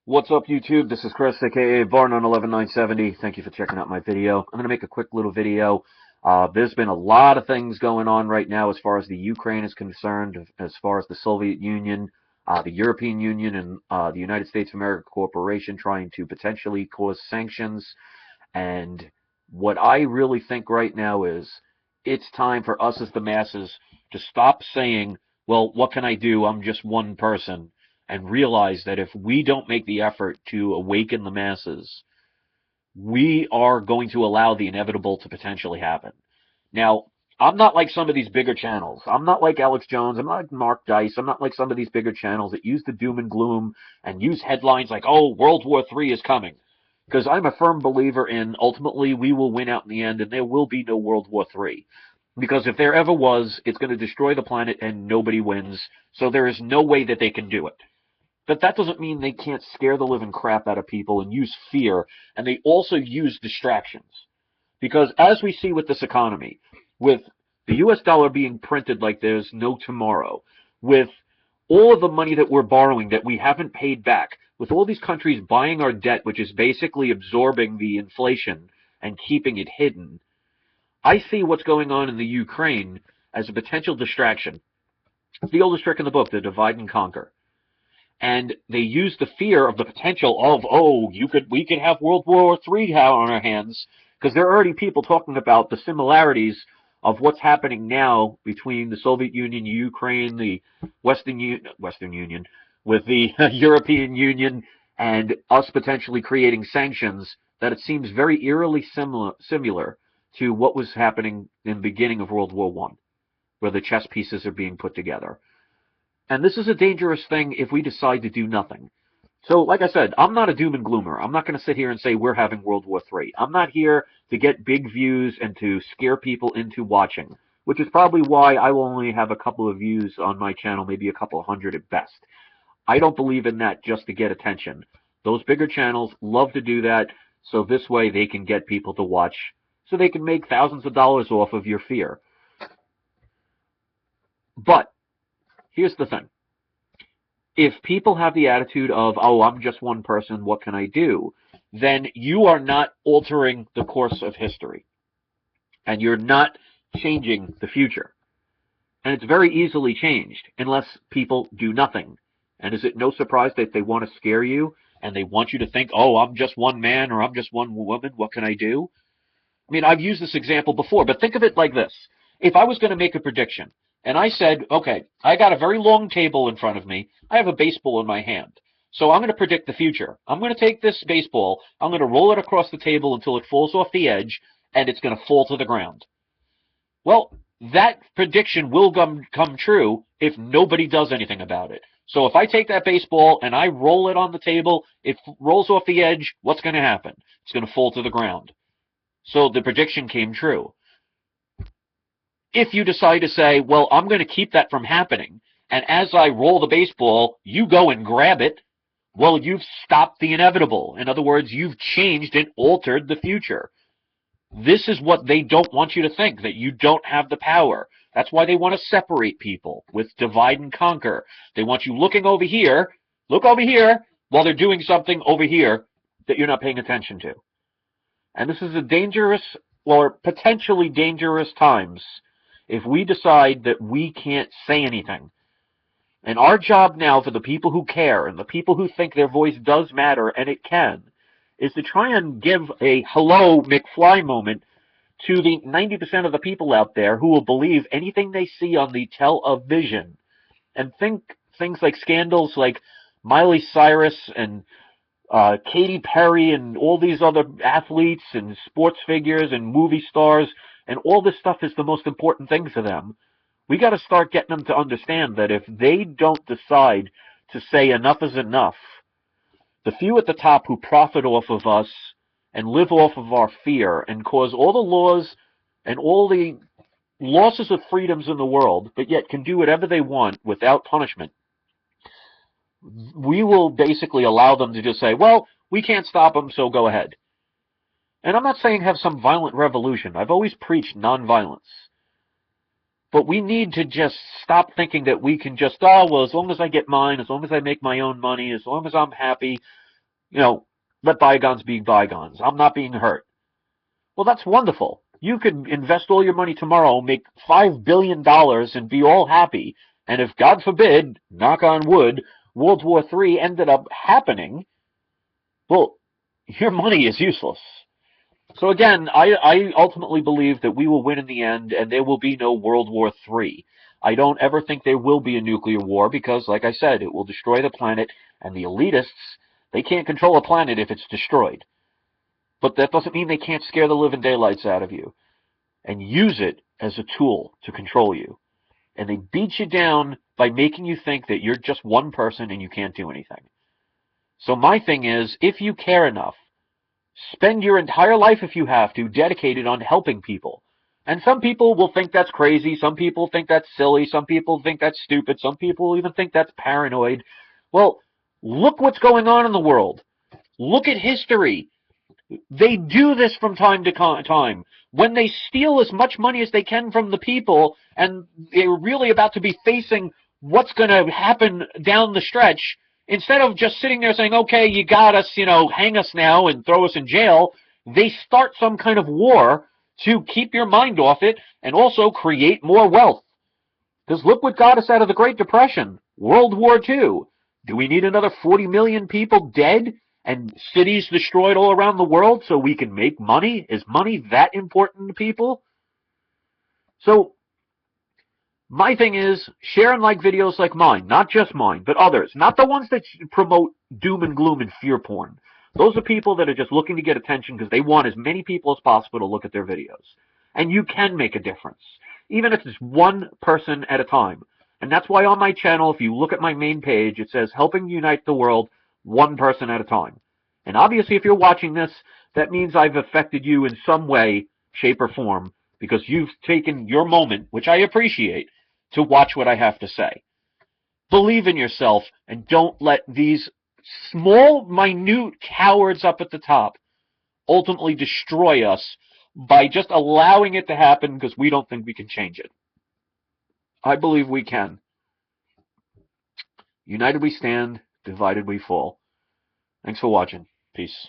What's up, YouTube? This is Chris, aka Barn on 11970. Thank you for checking out my video. I'm going to make a quick little video. There's been a lot of things going on right now as far as the Ukraine is concerned, as far as the Soviet Union, the European Union, and the United States of America Corporation trying to potentially cause sanctions. And what I really think right now is it's time for us as the masses to stop saying, well, what can I do? I'm just one person, and realize that if we don't make the effort to awaken the masses, we are going to allow the inevitable to potentially happen. Now, I'm not like some of these bigger channels. I'm not like Alex Jones. I'm not like Mark Dice. I'm not like some of these bigger channels that use the doom and gloom and use headlines like, oh, World War III is coming. Because I'm a firm believer in ultimately we will win out in the end and there will be no World War III. Because if there ever was, it's going to destroy the planet and nobody wins. So there is no way that they can do it. But that doesn't mean they can't scare the living crap out of people and use fear. And they also use distractions. Because as we see with this economy, with the US dollar being printed like there's no tomorrow, with all of the money that we're borrowing that we haven't paid back, with all these countries buying our debt, which is basically absorbing the inflation and keeping it hidden, I see what's going on in the Ukraine as a potential distraction. It's the oldest trick in the book, the divide and conquer. And they use the fear of the potential of, oh, we could have World War III on our hands, because there are already people talking about the similarities of what's happening now between the Soviet Union, Ukraine, the Western Union, with the European Union, and us potentially creating sanctions, that it seems very eerily similar to what was happening in the beginning of World War I, where the chess pieces are being put together. And this is a dangerous thing if we decide to do nothing. So, like I said, I'm not a doom and gloomer. I'm not going to sit here and say we're having World War III. I'm not here to get big views and to scare people into watching, which is probably why I will only have a couple of views on my channel, maybe a couple of hundred at best. I don't believe in that just to get attention. Those bigger channels love to do that, so this way they can get people to watch, so they can make thousands of dollars off of your fear. But here's the thing. If people have the attitude of, oh, I'm just one person, what can I do? Then you are not altering the course of history. And you're not changing the future. And it's very easily changed unless people do nothing. And is it no surprise that they want to scare you and they want you to think, oh, I'm just one man or I'm just one woman, what can I do? I mean, I've used this example before, but think of it like this. If I was going to make a prediction, and I said, okay, I got a very long table in front of me. I have a baseball in my hand. So I'm going to predict the future. I'm going to take this baseball, I'm going to roll it across the table until it falls off the edge, and it's going to fall to the ground. Well, that prediction will come true if nobody does anything about it. So if I take that baseball and I roll it on the table, it rolls off the edge, what's going to happen? It's going to fall to the ground. So the prediction came true. If you decide to say, well, I'm going to keep that from happening, and as I roll the baseball, you go and grab it, well, you've stopped the inevitable. In other words, you've changed and altered the future. This is what they don't want you to think, that you don't have the power. That's why they want to separate people with divide and conquer. They want you looking over here, look over here, while they're doing something over here that you're not paying attention to. And this is a dangerous, or potentially dangerous times, if we decide that we can't say anything. And our job now for the people who care and the people who think their voice does matter, and it can, is to try and give a hello McFly moment to the 90% of the people out there who will believe anything they see on the television. And think things like scandals like Miley Cyrus and Katy Perry and all these other athletes and sports figures and movie stars, and all this stuff is the most important thing to them. We got to start getting them to understand that if they don't decide to say enough is enough, the few at the top who profit off of us and live off of our fear and cause all the laws and all the losses of freedoms in the world, but yet can do whatever they want without punishment, we will basically allow them to just say, well, we can't stop them, so go ahead. And I'm not saying have some violent revolution. I've always preached nonviolence. But we need to just stop thinking that we can just, oh, well, as long as I get mine, as long as I make my own money, as long as I'm happy, let bygones be bygones. I'm not being hurt. Well, that's wonderful. You could invest all your money tomorrow, make $5 billion, and be all happy. And if, God forbid, knock on wood, World War III ended up happening, well, your money is useless. So again, I ultimately believe that we will win in the end, and there will be no World War III. I don't ever think there will be a nuclear war because, like I said, it will destroy the planet, and the elitists, they can't control a planet if it's destroyed. But that doesn't mean they can't scare the living daylights out of you and use it as a tool to control you. And they beat you down by making you think that you're just one person and you can't do anything. So my thing is, if you care enough, spend your entire life, if you have to, dedicated on helping people. And some people will think that's crazy. Some people think that's silly. Some people think that's stupid. Some people even think that's paranoid. Well, look what's going on in the world. Look at history. They do this from time to time. When they steal as much money as they can from the people, and they're really about to be facing what's going to happen down the stretch, instead of just sitting there saying, okay, you got us, hang us now and throw us in jail, they start some kind of war to keep your mind off it and also create more wealth. Because look what got us out of the Great Depression, World War II. Do we need another 40 million people dead and cities destroyed all around the world so we can make money? Is money that important to people? So my thing is, share and like videos like mine, not just mine, but others, not the ones that promote doom and gloom and fear porn. Those are people that are just looking to get attention because they want as many people as possible to look at their videos. And you can make a difference, even if it's one person at a time. And that's why on my channel, if you look at my main page, it says helping unite the world one person at a time. And obviously, if you're watching this, that means I've affected you in some way, shape, or form, because you've taken your moment, which I appreciate, to watch what I have to say. Believe in yourself and don't let these small, minute cowards up at the top ultimately destroy us by just allowing it to happen because we don't think we can change it. I believe we can. United we stand, divided we fall. Thanks for watching. Peace.